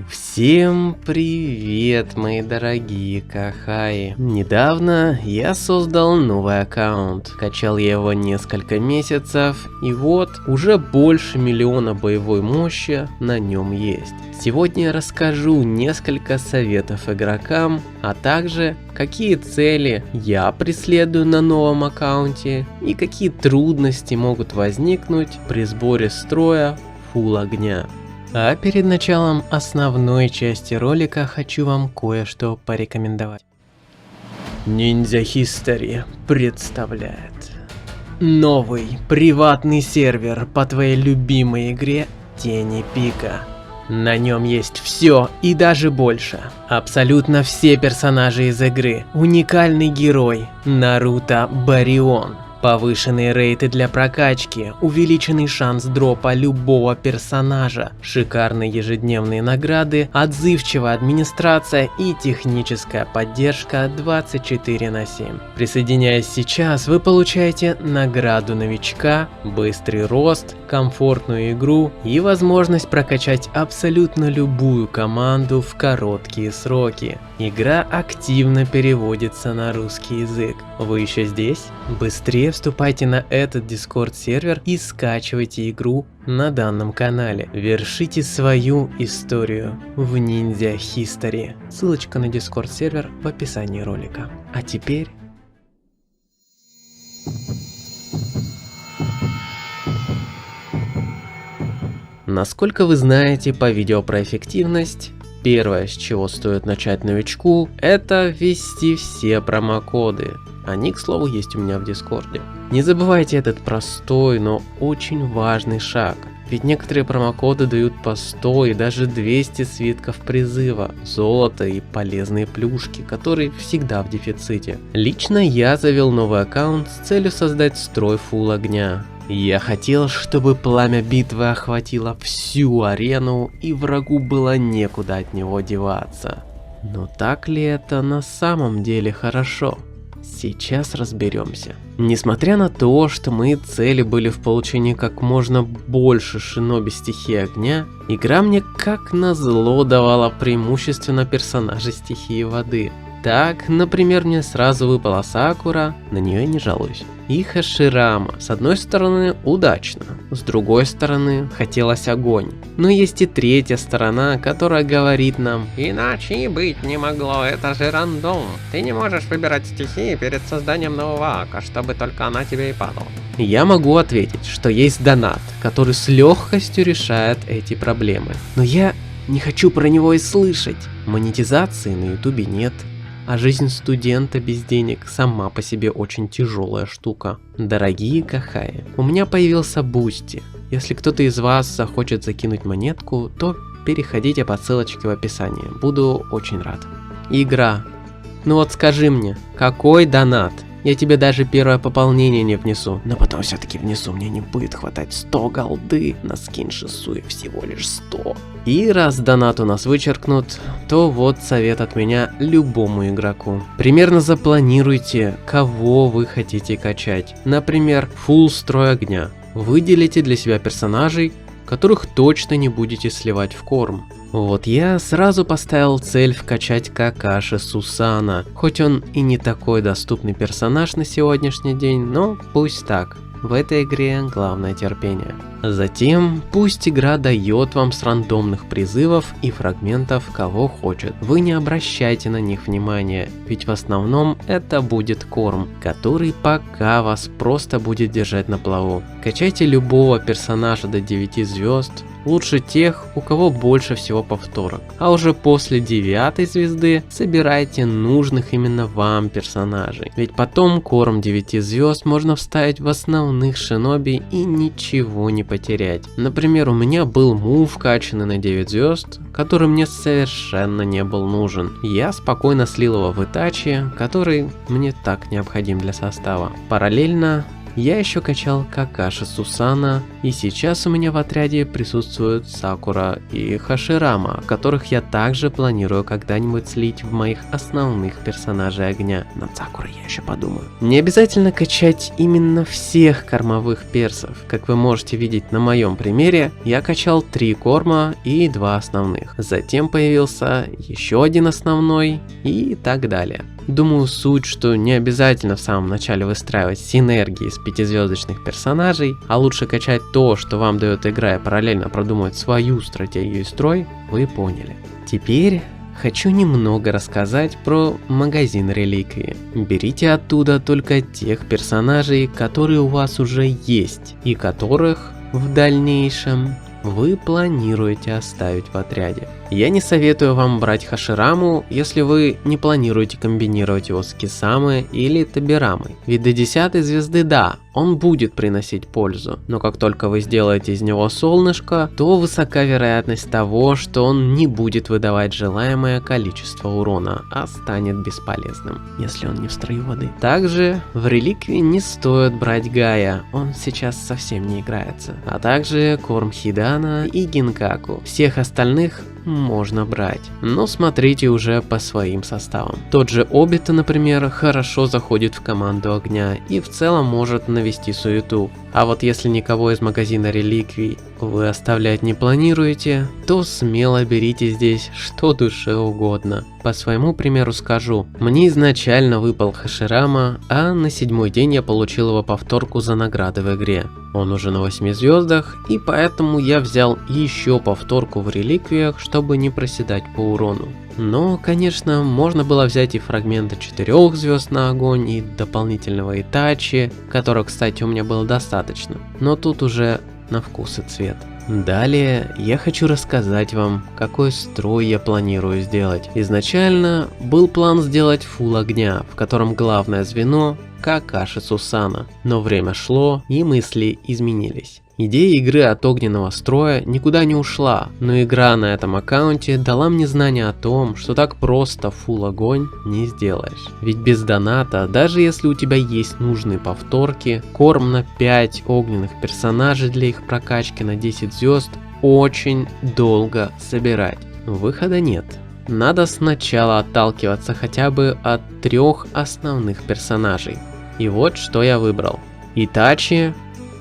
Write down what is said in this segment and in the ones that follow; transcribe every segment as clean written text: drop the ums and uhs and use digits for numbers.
Всем привет, мои дорогие кахаи. Недавно я создал новый аккаунт. Качал я его несколько месяцев, и вот уже больше 1 миллиона боевой мощи на нем есть. Сегодня я расскажу несколько советов игрокам, а также какие цели я преследую на новом аккаунте и какие трудности могут возникнуть при сборе строя фулл огня. А перед началом основной части ролика хочу вам кое-что порекомендовать. Ninja History представляет новый приватный сервер по твоей любимой игре Тени Пика. На нем есть все и даже больше. Абсолютно все персонажи из игры. Уникальный герой Наруто Барион. Повышенные рейты для прокачки, увеличенный шанс дропа любого персонажа, шикарные ежедневные награды, отзывчивая администрация и техническая поддержка 24/7. Присоединяясь сейчас, вы получаете награду новичка, быстрый рост, комфортную игру и возможность прокачать абсолютно любую команду в короткие сроки. Игра активно переводится на русский язык. Вы еще здесь? Быстрее вступайте на этот Discord сервер и скачивайте игру на данном канале. Вершите свою историю в Ninja History. Ссылочка на Discord сервер в описании ролика. А теперь... Насколько вы знаете по видео про эффективность, первое, с чего стоит начать новичку, это ввести все промокоды. Они, к слову, есть у меня в Дискорде. Не забывайте этот простой, но очень важный шаг. Ведь некоторые промокоды дают по 100 и даже 200 свитков призыва, золото и полезные плюшки, которые всегда в дефиците. Лично я завел новый аккаунт с целью создать строй фулл огня. Я хотел, чтобы пламя битвы охватило всю арену и врагу было некуда от него деваться. Но так ли это на самом деле хорошо? Сейчас разберемся. Несмотря на то, что мои цели были в получении как можно больше шиноби стихии огня, игра мне как назло давала преимущественно персонажей стихии воды. Так, например, мне сразу выпала Сакура, на нее не жалуюсь. И Хаширама. С одной стороны, удачно, с другой стороны, хотелось огонь. Но есть и третья сторона, которая говорит нам: иначе и быть не могло, это же рандом. Ты не можешь выбирать стихии перед созданием нового ака, чтобы только она тебе и падала. Я могу ответить, что есть донат, который с легкостью решает эти проблемы. Но я не хочу про него и слышать. Монетизации на ютубе нет. А жизнь студента без денег сама по себе очень тяжелая штука. Дорогие кахаи, у меня появился Бусти. Если кто-то из вас захочет закинуть монетку, то переходите по ссылочке в описании. Буду очень рад. Игра. Ну вот скажи мне, какой донат? Я тебе даже первое пополнение не внесу. Но потом все-таки внесу, мне не будет хватать 100 голды на скин Шисуи, всего лишь 100. И раз донат у нас вычеркнут, то вот совет от меня любому игроку. Примерно запланируйте, кого вы хотите качать. Например, фулл строй огня. Выделите для себя персонажей, которых точно не будете сливать в корм. Вот я сразу поставил цель вкачать Какаши Сусана, хоть он и не такой доступный персонаж на сегодняшний день, но пусть так. В этой игре главное терпение. Затем пусть игра дает вам с рандомных призывов и фрагментов кого хочет. Вы не обращайте на них внимания, ведь в основном это будет корм, который пока вас просто будет держать на плаву. Качайте любого персонажа до 9 звезд. Лучше тех, у кого больше всего повторок. А уже после 9 звезды собирайте нужных именно вам персонажей. Ведь потом корм 9 звезд можно вставить в основных шиноби и ничего не потерять. Например, у меня был Му вкачанный на 9 звезд, который мне совершенно не был нужен. Я спокойно слил его в Итачи, который мне так необходим для состава. Параллельно я еще качал Какаши Сусана, и сейчас у меня в отряде присутствуют Сакура и Хаширама, которых я также планирую когда-нибудь слить в моих основных персонажей огня. Над Сакурой я еще подумаю. Не обязательно качать именно всех кормовых персов. Как вы можете видеть на моем примере, я качал 3 корма и 2 основных. Затем появился еще один основной и так далее. Думаю, суть, что не обязательно в самом начале выстраивать синергии с 5-звездочных персонажей, а лучше качать то, что вам дает игра, и параллельно продумывать свою стратегию и строй, вы поняли. Теперь хочу немного рассказать про магазин реликвии. Берите оттуда только тех персонажей, которые у вас уже есть, и которых в дальнейшем вы планируете оставить в отряде. Я не советую вам брать Хашираму, если вы не планируете комбинировать его с Кисамой или Табирамой. Ведь до 10 звезды, да, он будет приносить пользу, но как только вы сделаете из него солнышко, то высока вероятность того, что он не будет выдавать желаемое количество урона, а станет бесполезным, если он не в строю воды. Также в реликвии не стоит брать Гая, он сейчас совсем не играется, а также Корм Хидана и Гинкаку. Всех остальных можно брать, но смотрите уже по своим составам. Тот же Обита, например, хорошо заходит в команду огня и в целом может навести суету. А вот если никого из магазина реликвий вы оставлять не планируете, то смело берите здесь что душе угодно. По своему примеру скажу, мне изначально выпал Хаширама, а на 7-й день я получил его повторку за награды в игре. Он уже на 8 звездах, и поэтому я взял еще повторку в реликвиях, чтобы не проседать по урону. Но, конечно, можно было взять и фрагменты 4 звезд на огонь, и дополнительного Итачи, которого, кстати, у меня было достаточно. Но тут уже на вкус и цвет. Далее я хочу рассказать вам, какой строй я планирую сделать. Изначально был план сделать фулл огня, в котором главное звено Какаши Сусана, но время шло и мысли изменились. Идея игры от огненного строя никуда не ушла, но игра на этом аккаунте дала мне знание о том, что так просто фулл огонь не сделаешь. Ведь без доната, даже если у тебя есть нужные повторки, корм на 5 огненных персонажей для их прокачки на 10 звезд очень долго собирать. Выхода нет. Надо сначала отталкиваться хотя бы от 3 основных персонажей. И вот что я выбрал. Итачи.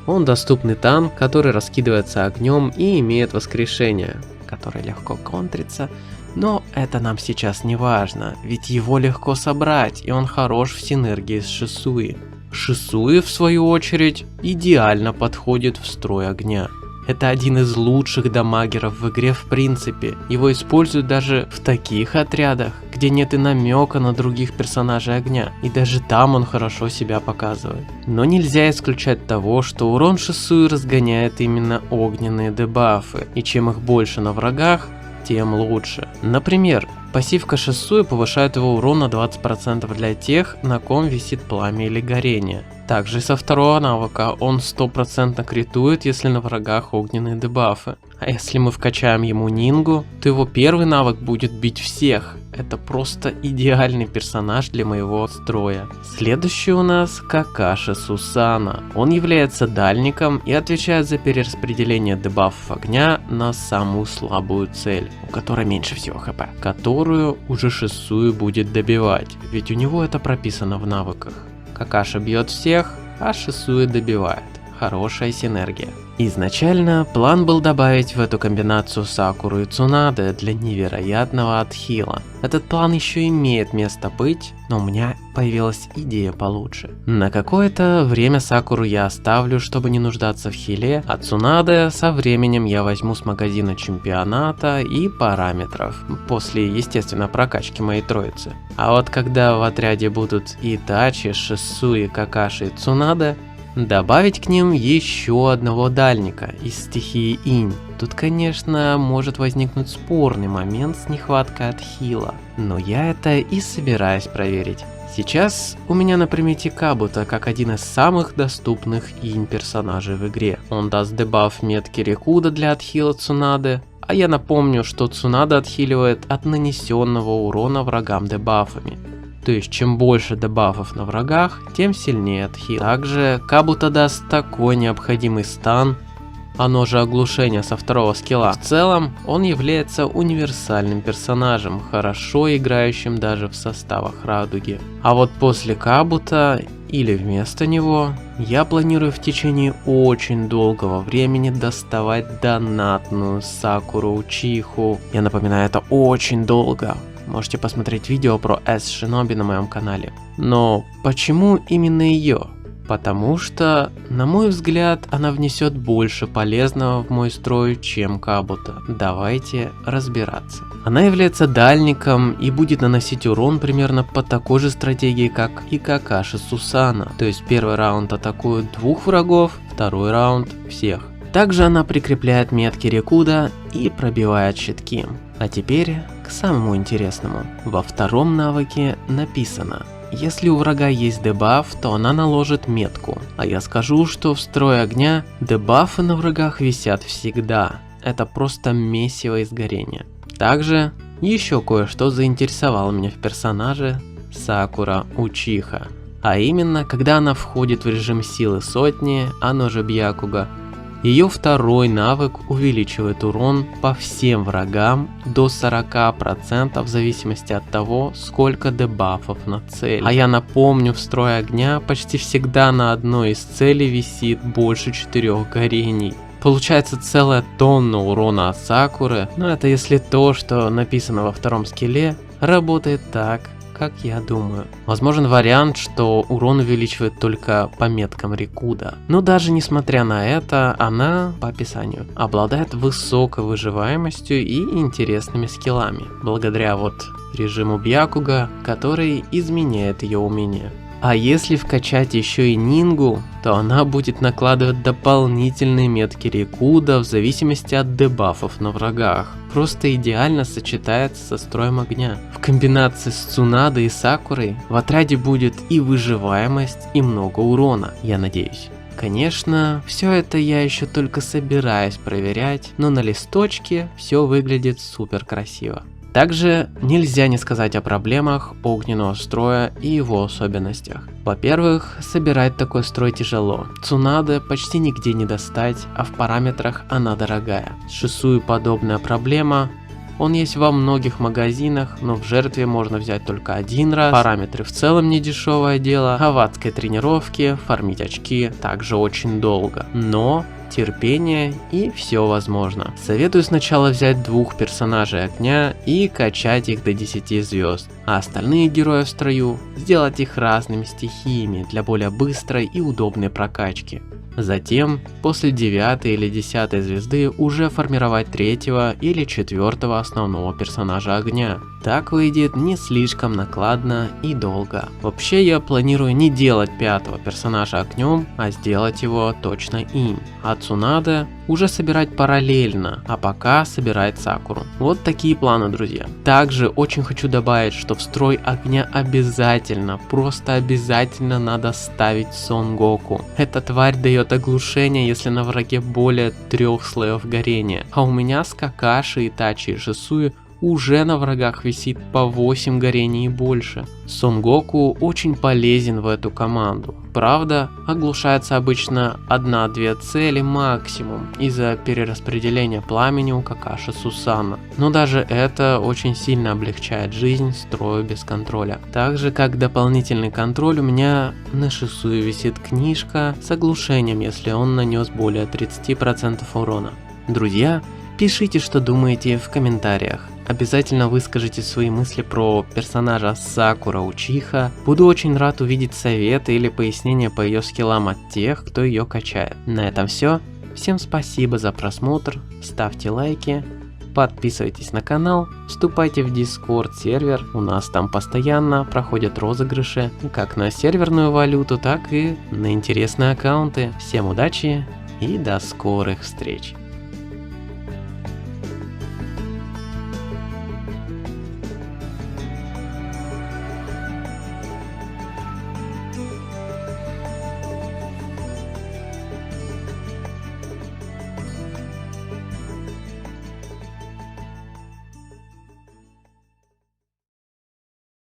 Он доступный танк, который раскидывается огнем и имеет воскрешение, который легко контрится, но это нам сейчас не важно, ведь его легко собрать, и он хорош в синергии с Шисуи. Шисуи, в свою очередь, идеально подходит в строй огня. Это один из лучших дамагеров в игре в принципе. Его используют даже в таких отрядах, где нет и намека на других персонажей огня. И даже там он хорошо себя показывает. Но нельзя исключать того, что урон Шисуи разгоняет именно огненные дебафы. И чем их больше на врагах, тем лучше. Например, пассивка Шисуи повышает его урон на 20% для тех, на ком висит пламя или горение. Также со второго навыка он 100% критует, если на врагах огненные дебафы. А если мы вкачаем ему нингу, то его первый навык будет бить всех. Это просто идеальный персонаж для моего строя. Следующий у нас Какаши Сусана. Он является дальником и отвечает за перераспределение дебафов огня на самую слабую цель, у которой меньше всего хп, которую уже Шисуи будет добивать, ведь у него это прописано в навыках. Какаши бьет всех, а Шисуи добивает. Хорошая синергия. Изначально план был добавить в эту комбинацию Сакуру и Цунаде для невероятного отхила. Этот план еще имеет место быть, но у меня появилась идея получше. На какое-то время Сакуру я оставлю, чтобы не нуждаться в хиле, а Цунаде со временем я возьму с магазина чемпионата и параметров, после, естественно, прокачки моей троицы. А вот когда в отряде будут Итачи, Шисуи, Какаши и Цунаде, добавить к ним еще одного дальника из стихии Инь. Тут, конечно, может возникнуть спорный момент с нехваткой отхила, но я это и собираюсь проверить. Сейчас у меня на примете Кабуто как один из самых доступных Инь персонажей в игре. Он даст дебаф метки Рикуда для отхила Цунаде, а я напомню, что Цунаде отхиливает от нанесенного урона врагам дебафами. То есть, чем больше дебафов на врагах, тем сильнее отхил. Также Кабуто даст такой необходимый стан, оно же оглушение со второго скилла. В целом, он является универсальным персонажем, хорошо играющим даже в составах Радуги. А вот после Кабуто или вместо него, я планирую в течение очень долгого времени доставать донатную Сакуру Учиху. Я напоминаю, это очень долго. Можете посмотреть видео про S-Shinobi на моем канале. Но почему именно ее? Потому что, на мой взгляд, она внесет больше полезного в мой строй, чем Кабуто. Давайте разбираться. Она является дальником и будет наносить урон примерно по такой же стратегии, как и Какаши Сусана. То есть первый раунд атакует двух врагов, второй раунд всех. Также она прикрепляет метки Рикуда и пробивает щитки. А теперь к самому интересному. Во втором навыке написано: если у врага есть дебаф, то она наложит метку. А я скажу, что в строй огня дебафы на врагах висят всегда. Это просто месиво изгорения. Также еще кое-что заинтересовало меня в персонаже Сакура Учиха. А именно, когда она входит в режим силы сотни, оно же Бьякуга, ее второй навык увеличивает урон по всем врагам до 40% в зависимости от того, сколько дебафов на цель. А я напомню, в строе огня почти всегда на одной из целей висит больше 4 горений. Получается целая тонна урона от Сакуры, но это если то, что написано во втором скилле, работает так, как я думаю. Возможен вариант, что урон увеличивает только по меткам Рикуда. Но даже несмотря на это, она, по описанию, обладает высокой выживаемостью и интересными скиллами, благодаря вот режиму Бьякуга, который изменяет ее умение. А если вкачать еще и Нингу, то она будет накладывать дополнительные метки Рикуда в зависимости от дебафов на врагах. Просто идеально сочетается со строем огня. В комбинации с Цунадой и Сакурой в отряде будет и выживаемость, и много урона, я надеюсь. Конечно, все это я еще только собираюсь проверять, но на листочке все выглядит супер красиво. Также нельзя не сказать о проблемах огненного строя и его особенностях. Во-первых, собирать такой строй тяжело. Цунаде почти нигде не достать, а в параметрах она дорогая. С Шисую подобная проблема. Он есть во многих магазинах, но в жертве можно взять только один раз. Параметры в целом не дешевое дело, а в адской тренировке фармить очки также очень долго. Но терпение и все возможно. Советую сначала взять двух персонажей огня и качать их до 10 звезд, а остальные герои в строю сделать их разными стихиями для более быстрой и удобной прокачки. Затем, после 9 или 10 звезды уже формировать 3 или 4 основного персонажа огня. Так выйдет не слишком накладно и долго. Вообще я планирую не делать 5 персонажа огнем, а сделать его точно им. А Цунаде уже собирать параллельно, а пока собирать Сакуру. Вот такие планы, друзья. Также очень хочу добавить, что в строй огня обязательно, просто обязательно надо ставить Сон Гоку. Эта тварь дает оглушение, если на враге более 3 слоев горения. А у меня с Какаши, Итачи и Шисую уже на врагах висит по 8 горений и больше. Сон Гоку очень полезен в эту команду. Правда, оглушается обычно 1-2 цели максимум из-за перераспределения пламени у Какаши Сусана. Но даже это очень сильно облегчает жизнь строю без контроля. Также как дополнительный контроль у меня на Шисую висит книжка с оглушением, если он нанес более 30% урона. Друзья, пишите, что думаете в комментариях. Обязательно выскажите свои мысли про персонажа Сакура Учиха. Буду очень рад увидеть советы или пояснения по ее скиллам от тех, кто ее качает. На этом все. Всем спасибо за просмотр. Ставьте лайки. Подписывайтесь на канал. Вступайте в Discord сервер. У нас там постоянно проходят розыгрыши. Как на серверную валюту, так и на интересные аккаунты. Всем удачи и до скорых встреч.